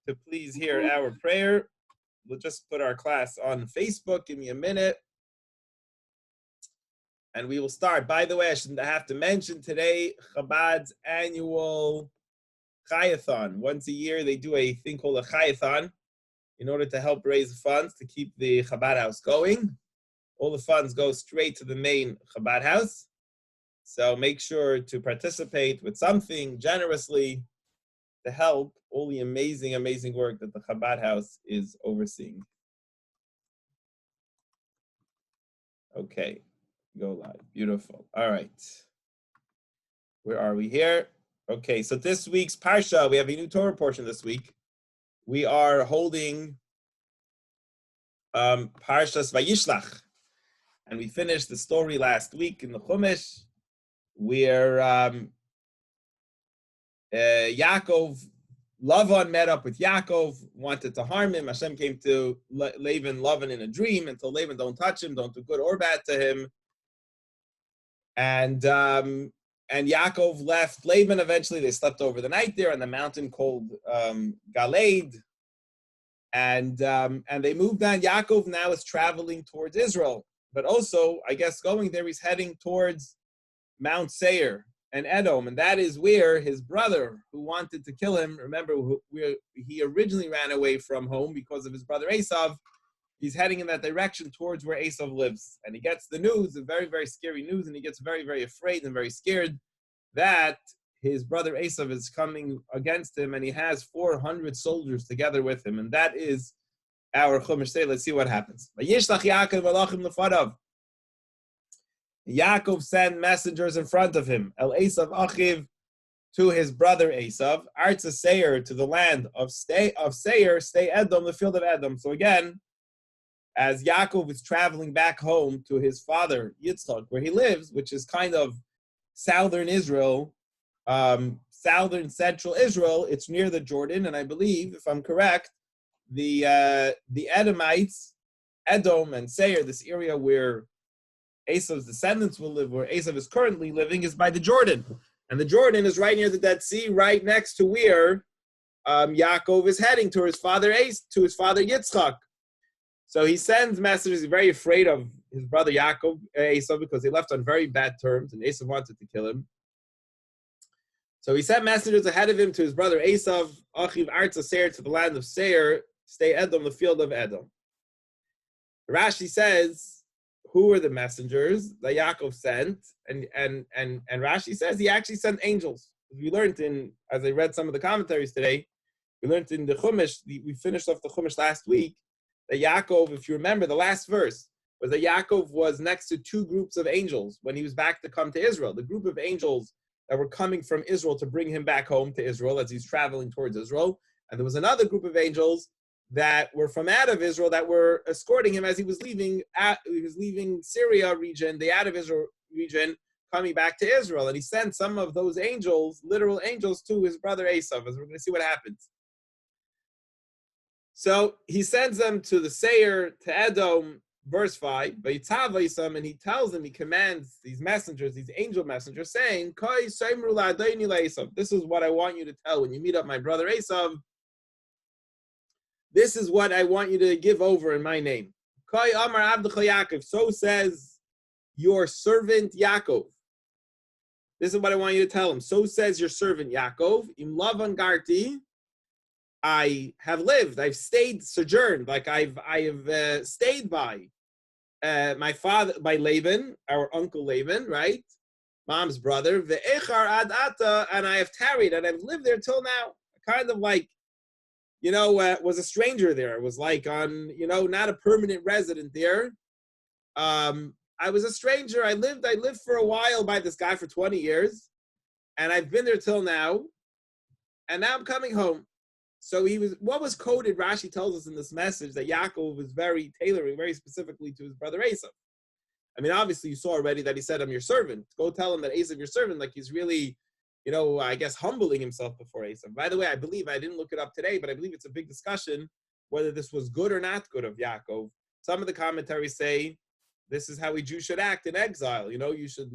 to please hear our prayer. We'll just put our class on Facebook. Give me a minute. And we will start. By the way, I have to mention today, Chabad's annual Chayathon. Once a year, they do a thing called a Chayathon in order to help raise funds to keep the Chabad house going. All the funds go straight to the main Chabad house. So make sure to participate with something generously to help all the amazing, amazing work that the Chabad house is overseeing. Okay, go live. Beautiful. All right. Where are we here? Okay, so this week's Parsha, we have a new Torah portion this week. We are holding Parshas Vayishlach. And we finished the story last week in the Chumash, where Lavan met up with Yaakov, wanted to harm him. Hashem came to Lavan in a dream and told Lavan, don't touch him, don't do good or bad to him. And Yaakov left Laban eventually. They slept over the night there on the mountain called Galeed. And they moved on. Yaakov now is traveling towards Israel. But also, I guess going there, he's heading towards Mount Seir and Edom. And that is where his brother, who wanted to kill him, remember, he originally ran away from home because of his brother Esav. He's heading in that direction towards where Esav lives. And he gets the news, the very, very scary news, and he gets very, very afraid and very scared that his brother Esav is coming against him, and he has 400 soldiers together with him. And that is our Chumash say. Let's see what happens. Yaakov sent messengers in front of him, El Esav Achiv, to his brother Esav, Arza Seir, to the land of Seir, stay Edom, the field of Edom. So again, as Yaakov is traveling back home to his father Yitzchak, where he lives, which is kind of southern Israel, southern central Israel, it's near the Jordan, and I believe, if I'm correct, the Edomites, Edom and Seir, this area where Esav's descendants will live, where Esav is currently living, is by the Jordan. And the Jordan is right near the Dead Sea, right next to where Yaakov is heading to his father Yitzchak. So he sends messages. He's very afraid of his brother Yaakov, Esav, because they left on very bad terms, and Esav wanted to kill him. So he sent messengers ahead of him to his brother Esav, Achiv Arza Seir, to the land of Seir, stay Edom, the field of Edom. Rashi says, who were the messengers that Yaakov sent? And Rashi says he actually sent angels. We learned as I read some of the commentaries today, we learned in the Chumash, we finished off the Chumash last week, that Yaakov, if you remember, the last verse was that Yaakov was next to two groups of angels when he was back to come to Israel. The group of angels that were coming from Israel to bring him back home to Israel as he's traveling towards Israel. And there was another group of angels that were from out of Israel that were escorting him as he was leaving Syria region, the out of Israel region, coming back to Israel. And he sent some of those angels, literal angels, to his brother Esav, as we're going to see what happens. So he sends them to the Seir, to Edom, verse 5, and he tells them, he commands these messengers, these angel messengers, saying, this is what I want you to tell when you meet up my brother Esav. This is what I want you to give over in my name. So says your servant Yaakov. This is what I want you to tell him. So says your servant Yaakov. Im lavan garti. I have lived. I've stayed, sojourned. Like I have stayed by my father, by Laban, our uncle Laban, right? Mom's brother. Ve'echar ad ata, and I have tarried, and I've lived there till now. Kind of like, was a stranger there. It was like on, not a permanent resident there. I was a stranger. I lived for a while by this guy for 20 years, and I've been there till now, and now I'm coming home. So what was quoted, Rashi tells us in this message, that Yaakov was tailoring very specifically to his brother Esav. I mean, obviously you saw already that he said, I'm your servant. Go tell him that Esav your servant, like he's really, I guess humbling himself before Esav. By the way, I didn't look it up today, but I believe it's a big discussion whether this was good or not good of Yaakov. Some of the commentaries say this is how a Jew should act in exile. You should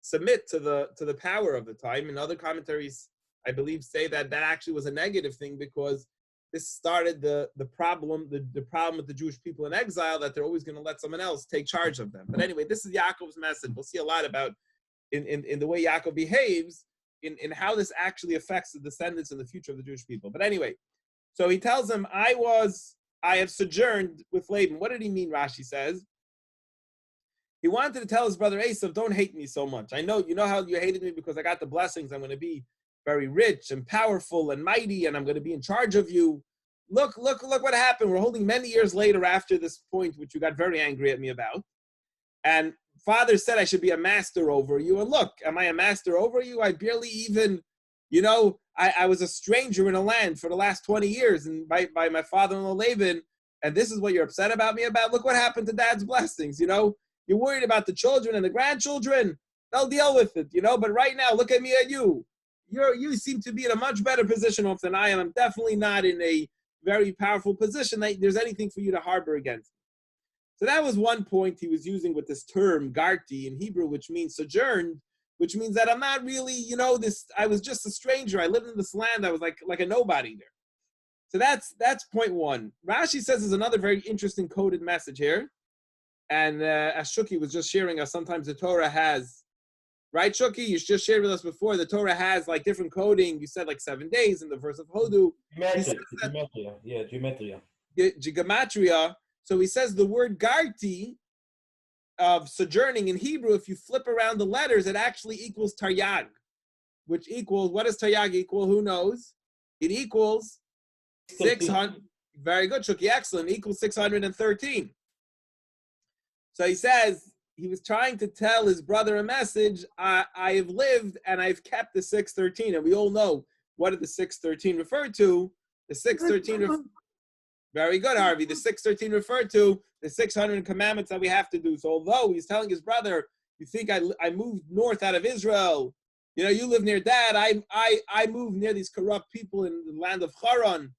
submit to the power of the time. And other commentaries, I believe, say that actually was a negative thing because this started the problem with the Jewish people in exile, that they're always going to let someone else take charge of them. But anyway, this is Yaakov's message. We'll see a lot about in the way Yaakov behaves, in how this actually affects the descendants and the future of the Jewish people. But anyway, so he tells them, I have sojourned with Laban. What did he mean? Rashi says he wanted to tell his brother Esav, don't hate me so much. I know, you know how you hated me because I got the blessings. I'm going to be very rich and powerful and mighty, and I'm going to be in charge of you. Look what happened. We're holding many years later after this point, which you got very angry at me about. And father said I should be a master over you. And look, am I a master over you? I barely even, I was a stranger in a land for the last 20 years and by my father-in-law Laban. And this is what you're upset about me about? Look what happened to dad's blessings, You're worried about the children and the grandchildren. They'll deal with it, But right now, look at me at you. You seem to be in a much better position than I am. I'm definitely not in a very powerful position that there's anything for you to harbor against. So that was one point he was using with this term, garti, in Hebrew, which means sojourned, which means that I'm not really, I was just a stranger. I lived in this land. I was like a nobody there. So that's point one. Rashi says there's another very interesting coded message here. And as Shuki was just sharing us, sometimes the Torah has, right, Shuki? You just shared with us before, the Torah has like different coding. You said like 7 days in the verse of Hodu. Gematria. Gematria. So he says the word garti of sojourning in Hebrew, if you flip around the letters, it actually equals taryag, which equals, what does taryag equal? Who knows? It equals 600. Very good, Shuki, excellent. Equals 613. So he says, he was trying to tell his brother a message. I have lived and I've kept the 613. And we all know what did the 613 refer to? The 613, very good, Harvey. The 613 referred to the 600 commandments that we have to do. So although he's telling his brother, you think I moved north out of Israel, you live near Dad. I moved near these corrupt people in the land of Haran,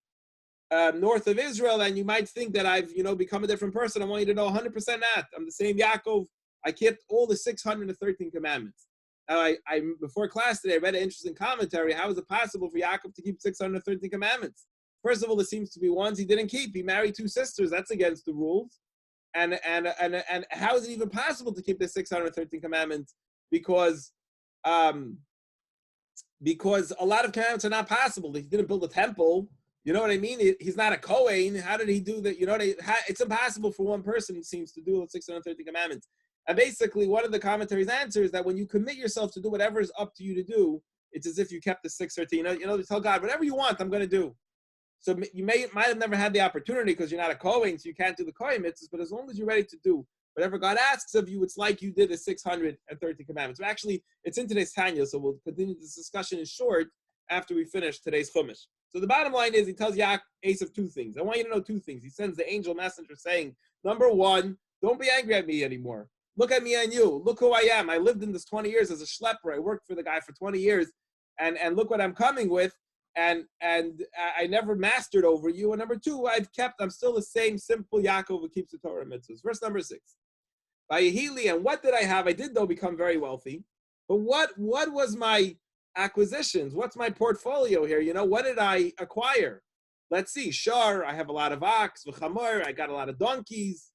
north of Israel, and you might think that I've, become a different person. I want you to know 100% not. I'm the same Yaakov. I kept all the 613 commandments. I before class today, I read an interesting commentary. How is it possible for Yaakov to keep 613 commandments? First of all, there seems to be ones he didn't keep. He married 2 sisters. That's against the rules. And how is it even possible to keep the 613 commandments? Because a lot of commandments are not possible. He didn't build a temple. You know what I mean? He's not a Kohen. How did he do that? It's impossible for one person, it seems, to do the 613 commandments. And basically, one of the commentaries answers that when you commit yourself to do whatever is up to you to do, it's as if you kept the 613. You tell God, whatever you want, I'm going to do. So you might have never had the opportunity because you're not a Kohen, so you can't do the Kohen mitzvahs, but as long as you're ready to do whatever God asks of you, it's like you did the 613 commandments. But actually, it's in today's Tanya, so we'll continue this discussion in short after we finish today's Chumash. So the bottom line is he tells Esav 2 things. I want you to know 2 things. He sends the angel messenger saying, number 1, don't be angry at me anymore. Look at me and you. Look who I am. I lived in this 20 years as a schlepper. I worked for the guy for 20 years, and look what I'm coming with. And I never mastered over you. And number 2, I'm still the same simple Yaakov who keeps the Torah mitzvahs. Verse number 6. Vayihili, and what did I have? I did, though, become very wealthy. But what was my acquisitions? What's my portfolio here? What did I acquire? Let's see. Shar, I have a lot of ox. V'chamor, I got a lot of donkeys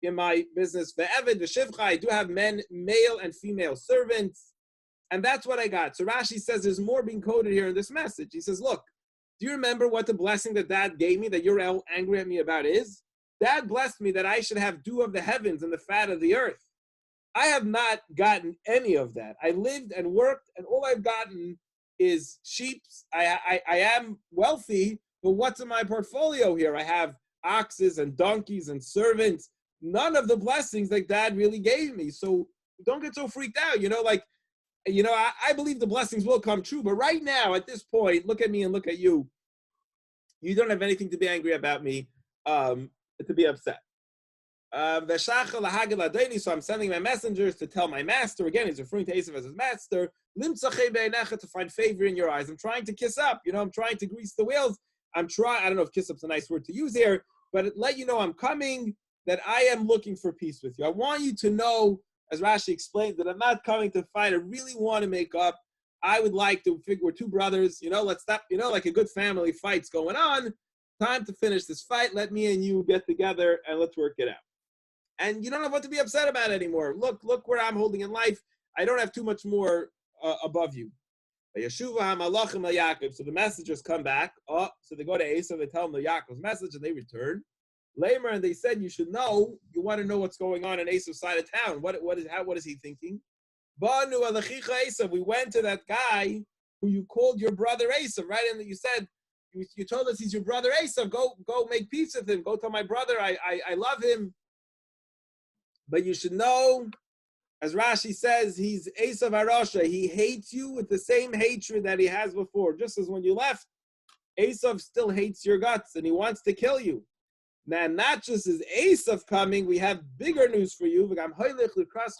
in my business. Ve'eved, v'shivcha, I do have male and female servants. And that's what I got. So Rashi says there's more being coded here in this message. He says, look, do you remember what the blessing that Dad gave me that you're angry at me about is? Dad blessed me that I should have dew of the heavens and the fat of the earth. I have not gotten any of that. I lived and worked, and all I've gotten is sheep. I am wealthy, but what's in my portfolio here? I have oxes and donkeys and servants. None of the blessings that Dad really gave me. So don't get so freaked out. I believe the blessings will come true, but right now, at this point, look at me and look at you. You don't have anything to be angry about me, to be upset. So I'm sending my messengers to tell my master, again, he's referring to Esav as his master, to find favor in your eyes. I'm trying to kiss up, I'm trying to grease the wheels. I don't know if kiss up's a nice word to use here, but let you know I'm coming, that I am looking for peace with you. I want you to know, as Rashi explained, that I'm not coming to fight. I really want to make up. I would like to figure we're 2 brothers, let's stop, like a good family fight's going on. time to finish this fight. Let me and you get together and let's work it out. And you don't have what to be upset about anymore. Look where I'm holding in life. I don't have too much more above you. So the messengers come back. So they go to Esav, they tell him the Yaakov's message, and they return. Lamer, and they said, you want to know what's going on Esav's side of town. What is he thinking? We went to that guy who you called your brother Esav, right? And you said, you told us he's your brother Esav. Go make peace with him. Go tell my brother I love him. But you should know, as Rashi says, he's Esav Arasha. He hates you with the same hatred that he has before. Just as when you left, Esav still hates your guts and he wants to kill you. Now, not just is Esav coming, we have bigger news for you.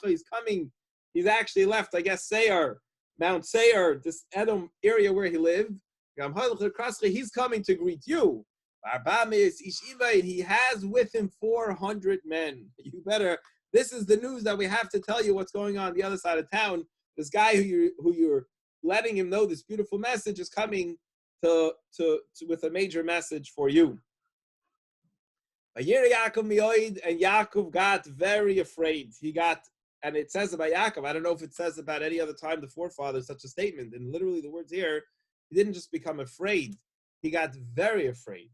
He's coming. He's actually left, I guess, Seir, Mount Seir, this Edom area where he lived. He's coming to greet you. And he has with him 400 men. This is the news that we have to tell you what's going on the other side of town. This guy who you're letting him know this beautiful message is coming to with a major message for you. And Yaakov got very afraid. And it says about Yaakov, I don't know if it says about any other time the forefathers such a statement. And literally the words here, he didn't just become afraid. He got very afraid.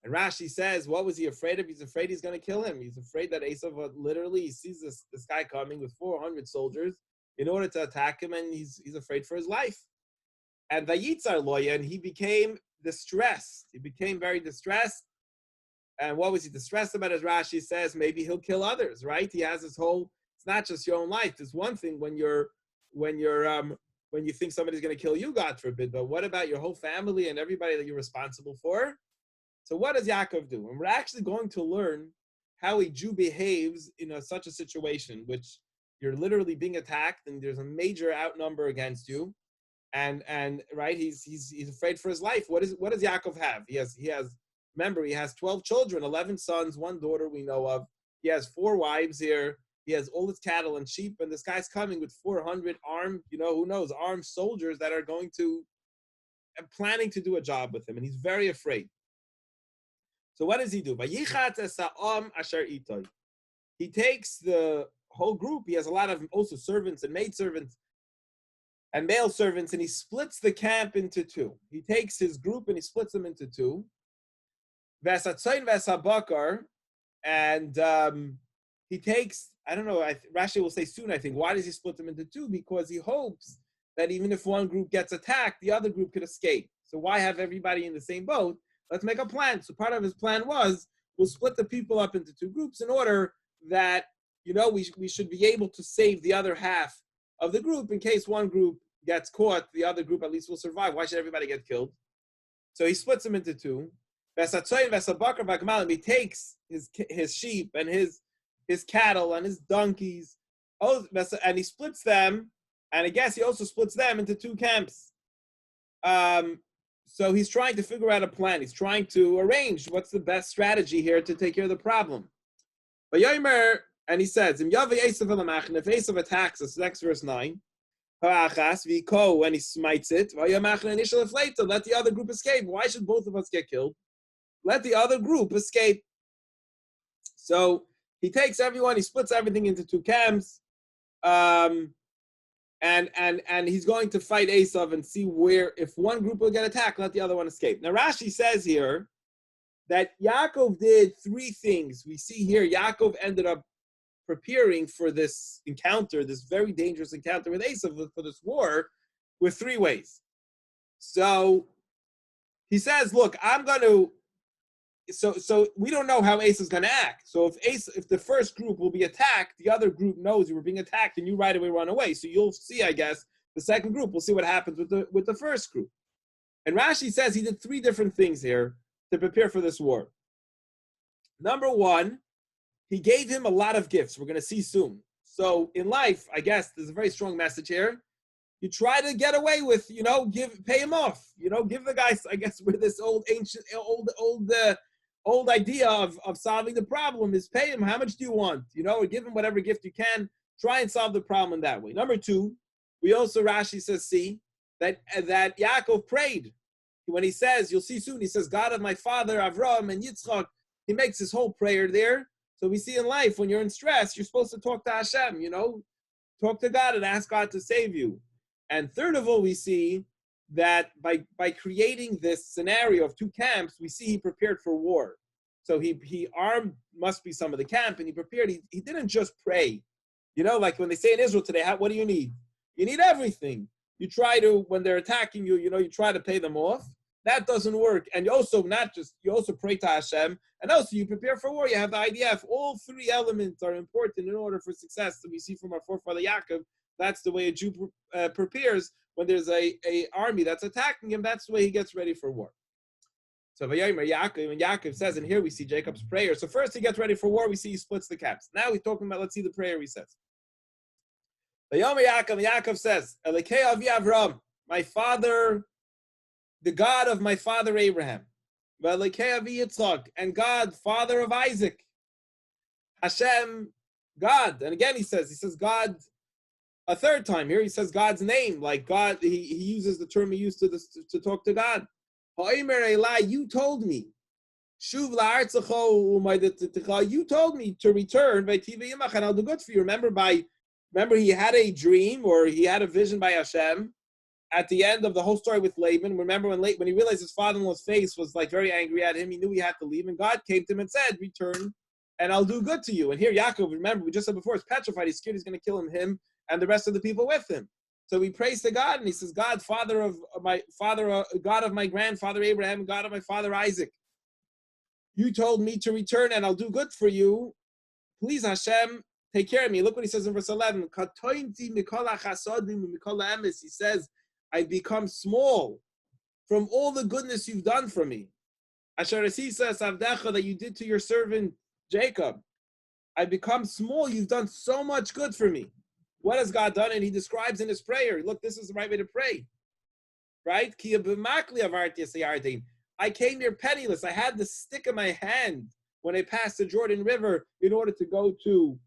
And Rashi says, what was he afraid of? He's afraid he's going to kill him. He's afraid that Esav literally sees this guy coming with 400 soldiers in order to attack him, and he's afraid for his life. And Vayitzar Loya, and he became distressed. He became very distressed. And what was he distressed about? As Rashi says, maybe he'll kill others, right? He has this whole, it's not just your own life. There's one thing when you think somebody's going to kill you, God forbid, but what about your whole family and everybody that you're responsible for? So what does Yaakov do? And we're actually going to learn how a Jew behaves in such a situation, which you're literally being attacked and there's a major outnumber against you, and right, he's afraid for his life. What does Yaakov have? He has 12 children, 11 sons, 1 daughter we know of. He has 4 wives here. He has all his cattle and sheep, and this guy's coming with 400 armed, who knows, armed soldiers that are planning to do a job with him, and he's very afraid. So what does he do? He takes the whole group. He has a lot of also servants and maidservants and male servants, and he splits the camp into 2. He takes his group and he splits them into 2. And he takes, I don't know, Rashi will say soon, I think. Why does he split them into 2? Because he hopes that even if one group gets attacked, the other group could escape. So why have everybody in the same boat? Let's make a plan. So part of his plan was, we'll split the people up into 2 groups in order that, we should be able to save the other half of the group in case one group gets caught, the other group at least will survive. Why should everybody get killed? So he splits them into 2. He takes his sheep and his cattle and his donkeys, and he splits them, and I guess he also splits them into 2 camps. So he's trying to figure out a plan. He's trying to arrange what's the best strategy here to take care of the problem. But Yomer, and he says, if Esav attacks us, next verse 9, when he smites it, let the other group escape. Why should both of us get killed? Let the other group escape. So he takes everyone, he splits everything into 2 camps, and he's going to fight Esav and see where, if one group will get attacked, let the other one escape. Now Rashi says here that Yaakov did 3 things. We see here Yaakov ended up preparing for this encounter, this very dangerous encounter with Esav, for this war, with 3 ways. So he says, look, I'm going to, so we don't know how Esav's going to act. So if the first group will be attacked, the other group knows you were being attacked and you right away run away. So you'll see, I guess, the second group. We'll see what happens with the first group. And Rashi says he did 3 different things here to prepare for this war. Number 1, he gave him a lot of gifts. We're going to see soon. So in life, I guess there's a very strong message here. You try to get away with, pay him off. Give the guys, I guess, with this old idea of solving the problem is pay him. How much do you want? Or give him whatever gift you can. Try and solve the problem in that way. Number 2, we also, Rashi says, see that Yaakov prayed. when he says, you'll see soon, he says, God of my father, Avram and Yitzchak, he makes his whole prayer there. So we see in life, when you're in stress, you're supposed to talk to Hashem, talk to God and ask God to save you. And third of all, we see that by creating this scenario of two camps, we see he prepared for war. So he armed, must be some of the camp, and he prepared. He didn't just pray. Like when they say in Israel today, what do you need? You need everything. You try to, when they're attacking you, you try to pay them off. That doesn't work. And you also pray to Hashem, and also you prepare for war. You have the IDF. All three elements are important in order for success. So we see from our forefather Yaakov, that's the way a Jew prepares when there's a army that's attacking him. That's the way he gets ready for war. So Yaakov, when Yaakov says, and here we see Jacob's prayer. So first he gets ready for war. We see he splits the camps. Now we're talking about, let's see the prayer he says. Yaakov says, Elekei avi Avram, my father, the God of my father Abraham, Elekei avi Yitzchak, and God, father of Isaac, Hashem, God. And again he says God a third time. Here he says God's name, like God, he uses the term he used to talk to God. You told me, you told me to return, and I'll do good for you. Remember he had a dream, or he had a vision by Hashem at the end of the whole story with Laban. Remember when he realized his father-in-law's face was like very angry at him, he knew he had to leave, and God came to him and said, return, and I'll do good to you. And here Yaakov, remember, we just said before, is petrified. He's scared he's going to kill him and the rest of the people with him. So he prays to God, and he says, God, father of my father, God of my grandfather Abraham, God of my father Isaac, you told me to return, and I'll do good for you. Please, Hashem, take care of me. Look what he says in verse 11. He says, I become small from all the goodness you've done for me. That you did to your servant Jacob. I become small. You've done so much good for me. What has God done? And he describes in his prayer. Look, this is the right way to pray. Right? I came here penniless. I had the stick in my hand when I passed the Jordan River in order to go to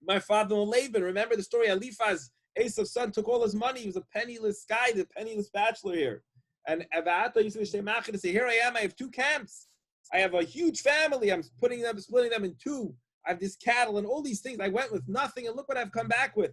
my father-in-law Laban. Remember the story? Eliphaz, Esav's son, took all his money. He was a penniless guy, the penniless bachelor here. And Avata used to say, here I am. I have two camps. I have a huge family. I'm splitting them in two. I have this cattle and all these things. I went with nothing, and look what I've come back with.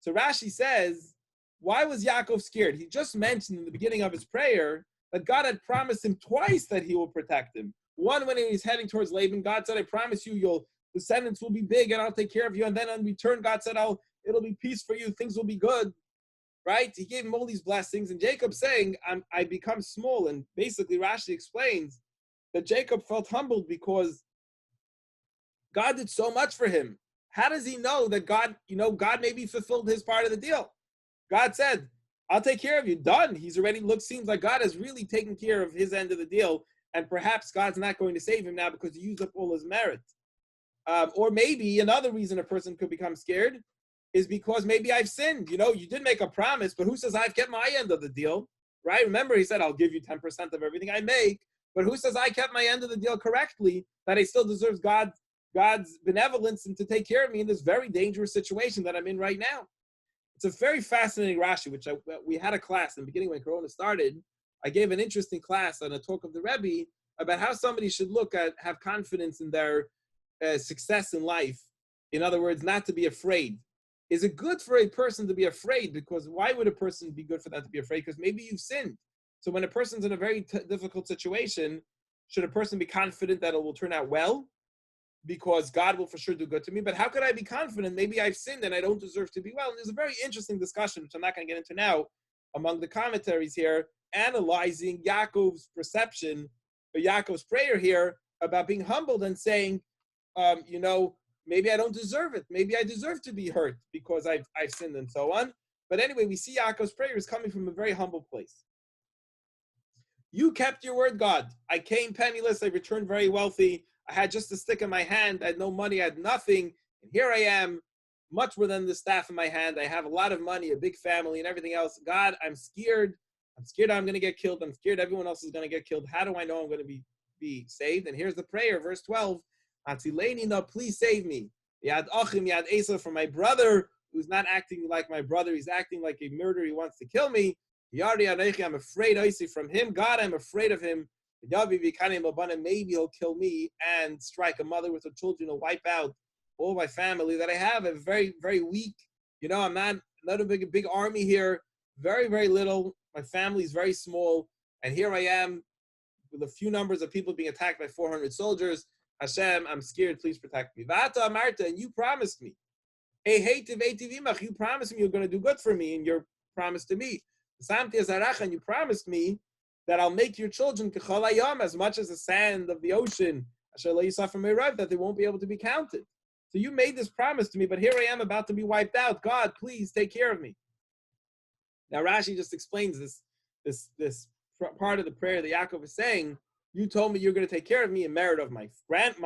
So Rashi says, why was Yaakov scared? He just mentioned in the beginning of his prayer that God had promised him twice that he will protect him. One, when he was heading towards Laban, God said, I promise you, your descendants will be big and I'll take care of you. And then in return, God said, it'll be peace for you. Things will be good. Right? He gave him all these blessings. And Jacob saying, I become small. And basically Rashi explains that Jacob felt humbled because God did so much for him. How does he know that God maybe fulfilled his part of the deal? God said, I'll take care of you. Done. He's already seems like God has really taken care of his end of the deal. And perhaps God's not going to save him now because he used up all his merit. Or maybe another reason a person could become scared is because maybe I've sinned. You did make a promise, but who says I've kept my end of the deal? Right? Remember, he said, I'll give you 10% of everything I make. But who says I kept my end of the deal correctly, that I still deserve God's benevolence and to take care of me in this very dangerous situation that I'm in right now? It's a very fascinating Rashi, which we had a class in the beginning when Corona started. I gave an interesting class on a talk of the Rebbe about how somebody should have confidence in their success in life. In other words, not to be afraid. Is it good for a person to be afraid? Because why would a person be good for them to be afraid? Because maybe you've sinned. So when a person's in a very difficult situation, should a person be confident that it will turn out well? Because God will for sure do good to me. But how could I be confident? Maybe I've sinned and I don't deserve to be well. And there's a very interesting discussion, which I'm not going to get into now, among the commentaries here, analyzing Yaakov's perception, or Yaakov's prayer here, about being humbled and saying, maybe I don't deserve it. Maybe I deserve to be hurt because I've sinned and so on. But anyway, we see Yaakov's prayer is coming from a very humble place. You kept your word, God. I came penniless. I returned very wealthy. I had just a stick in my hand. I had no money. I had nothing. And here I am, much more than the staff in my hand. I have a lot of money, a big family, and everything else. God, I'm scared. I'm scared I'm going to get killed. I'm scared everyone else is going to get killed. How do I know I'm going to be saved? And here's the prayer, verse 12. Atzileni, please save me. Yad Achim, Yad Esav, from my brother, who's not acting like my brother. He's acting like a murderer. He wants to kill me. I'm afraid, I see from him, God, I'm afraid of him. Maybe he'll kill me and strike a mother with her children, or wipe out all my family that I have. I'm very, very weak. I'm not a big army here. Very, very little. My family is very small. And here I am with a few numbers of people being attacked by 400 soldiers. Hashem, I'm scared. Please protect me. Vata Marta, and you promised me. You promised me you're going to do good for me, and your promise to me. And you promised me that I'll make your children as much as the sand of the ocean, that they won't be able to be counted. So you made this promise to me, but here I am about to be wiped out. God, please take care of me. Now Rashi just explains this part of the prayer that Yaakov is saying. You told me you're going to take care of me in merit of my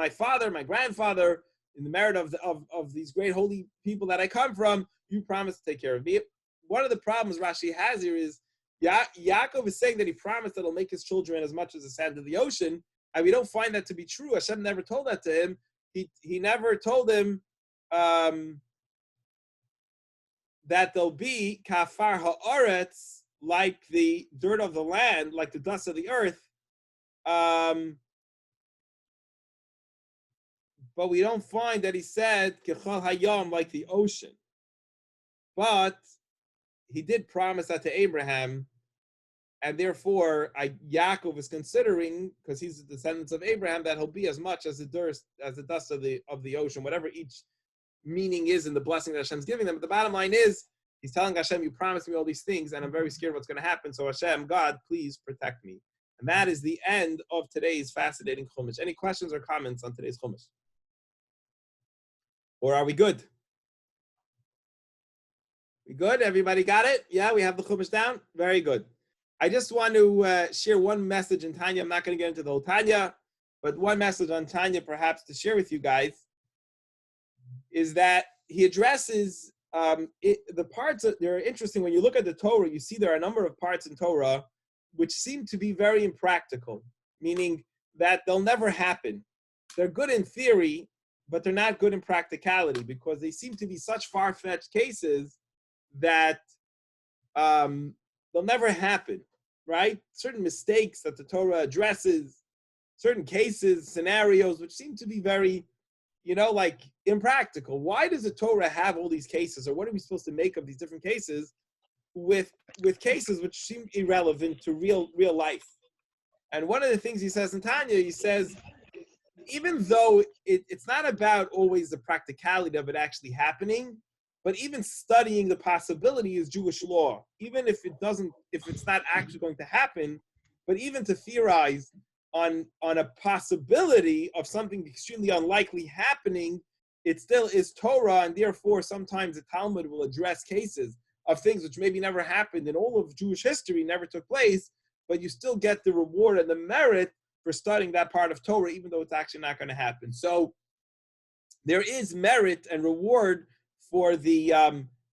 father, my grandfather, in the merit of these great holy people that I come from. You promised to take care of me. One of the problems Rashi has here is Yaakov is saying that he promised that he'll make his children as much as the sand of the ocean, and we don't find that to be true. Hashem never told that to him. He never told him that they'll be kafar ha'aretz, like the dirt of the land, like the dust of the earth. But we don't find that he said kechal hayam, like the ocean. But he did promise that to Abraham, and therefore Yaakov is considering, because he's the descendants of Abraham, that he'll be as much as the dust of the ocean, whatever each meaning is in the blessing that Hashem's giving them. But the bottom line is, he's telling Hashem, you promised me all these things, and I'm very scared what's going to happen. So Hashem, God, please protect me. And that is the end of today's fascinating Chumash. Any questions or comments on today's Chumash? Or are we good? We good? Everybody got it? Yeah, we have the Chumash down? Very good. I just want to share one message in Tanya. I'm not going to get into the whole Tanya, but one message on Tanya perhaps to share with you guys is that he addresses the parts that they're interesting. When you look at the Torah, you see there are a number of parts in Torah which seem to be very impractical, meaning that they'll never happen. They're good in theory, but they're not good in practicality, because they seem to be such far-fetched cases that they'll never happen, right? Certain mistakes that the Torah addresses, certain cases, scenarios, which seem to be very, like impractical. Why does the Torah have all these cases, or what are we supposed to make of these different cases with cases which seem irrelevant to real life? And one of the things he says in Tanya, he says, even though it's not about always the practicality of it actually happening, but even studying the possibility is Jewish law. Even if it's not actually going to happen, but even to theorize on a possibility of something extremely unlikely happening, it still is Torah, and therefore sometimes the Talmud will address cases of things which maybe never happened in all of Jewish history, never took place, but you still get the reward and the merit for studying that part of Torah, even though it's actually not going to happen. So there is merit and reward for the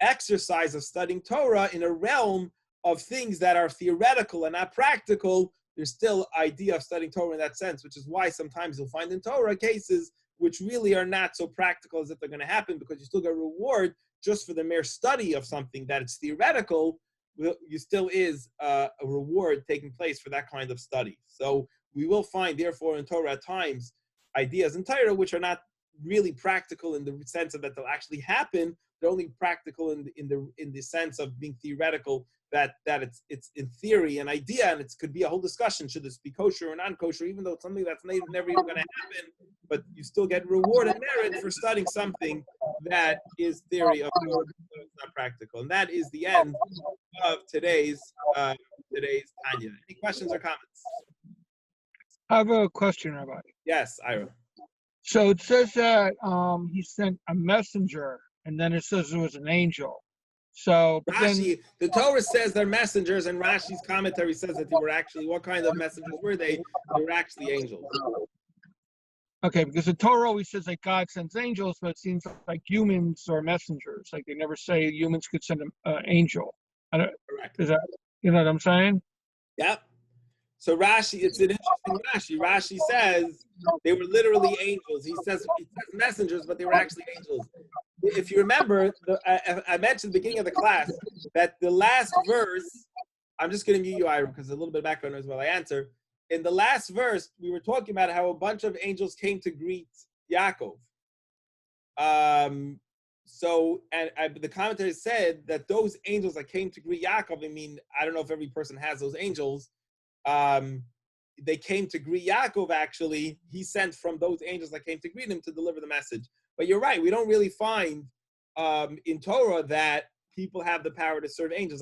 exercise of studying Torah in a realm of things that are theoretical and not practical. There's still idea of studying Torah in that sense, which is why sometimes you'll find in Torah cases which really are not so practical as if they're going to happen, because you still get reward just for the mere study of something that it's theoretical. You still is a reward taking place for that kind of study. So we will find, therefore, in Torah at times ideas in Torah which are not really practical in the sense of that they'll actually happen. They're only practical in the sense of being theoretical, that it's in theory an idea, and it could be a whole discussion, should this be kosher or non-kosher, even though it's something that's never even going to happen, but you still get reward and merit for studying something that is theory of Torah, so it's not practical. And that is the end of today's Tanya. Any questions or comments? I have a question, Rabbi. Yes, Ira. So it says that he sent a messenger, and then it says it was an angel. So Rashi, the Torah says they're messengers, and Rashi's commentary says that they were actually, what kind of messengers were they? They were actually angels. Okay, because the Torah always says that God sends angels, but it seems like humans are messengers. Like they never say humans could send an angel. Correct. Is that, you know what I'm saying? Yep. So Rashi, it's an interesting Rashi. Rashi says they were literally angels. He says messengers, but they were actually angels. If you remember, I mentioned at the beginning of the class that the last verse I'm just going to mute you, Ira, because a little bit of background noise while I answer. In the last verse, we were talking about how a bunch of angels came to greet Yaakov. The commentary said that those angels that came to greet Yaakov, I mean, I don't know if every person has those angels. They came to greet Yaakov, actually. He sent from those angels that came to greet him to deliver the message. But you're right, we don't really find in Torah that people have the power to serve angels.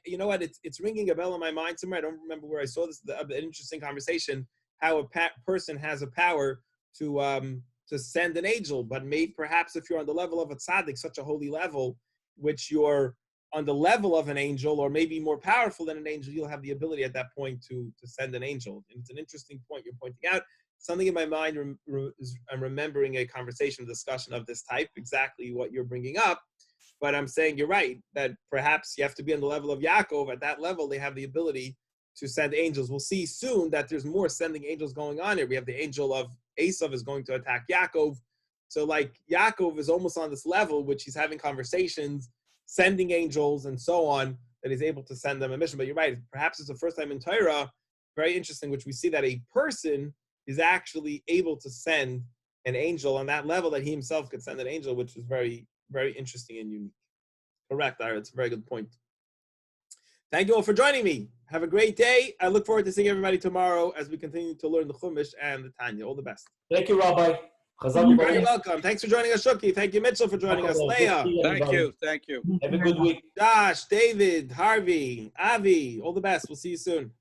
You know what? It's ringing a bell in my mind somewhere. I don't remember where I saw this. An interesting conversation. How a person has a power to send an angel, but maybe perhaps if you're on the level of a tzaddik, such a holy level, which you're on the level of an angel, or maybe more powerful than an angel, you'll have the ability at that point to send an angel. And it's an interesting point you're pointing out. Something in my mind I'm remembering a conversation, discussion of this type, exactly what you're bringing up. But I'm saying you're right, that perhaps you have to be on the level of Yaakov. At that level, they have the ability to send angels. We'll see soon that there's more sending angels going on here. We have the angel of Esav is going to attack Yaakov. So like Yaakov is almost on this level, which he's having conversations, sending angels and so on, that he's able to send them a mission. But you're right, perhaps it's the first time in Torah, very interesting, which we see that a person is actually able to send an angel on that level, that he himself could send an angel, which is very, very interesting and unique. Correct, Ira. It's a very good point. Thank you all for joining me. Have a great day. I look forward to seeing everybody tomorrow as we continue to learn the Chumash and the Tanya. All the best. Thank you, Rabbi. You're very welcome. Thanks for joining us, Shuki. Thank you, Mitchell, for joining us. Leah. Thank you. Have a good week. Josh, David, Harvey, Avi. All the best. We'll see you soon.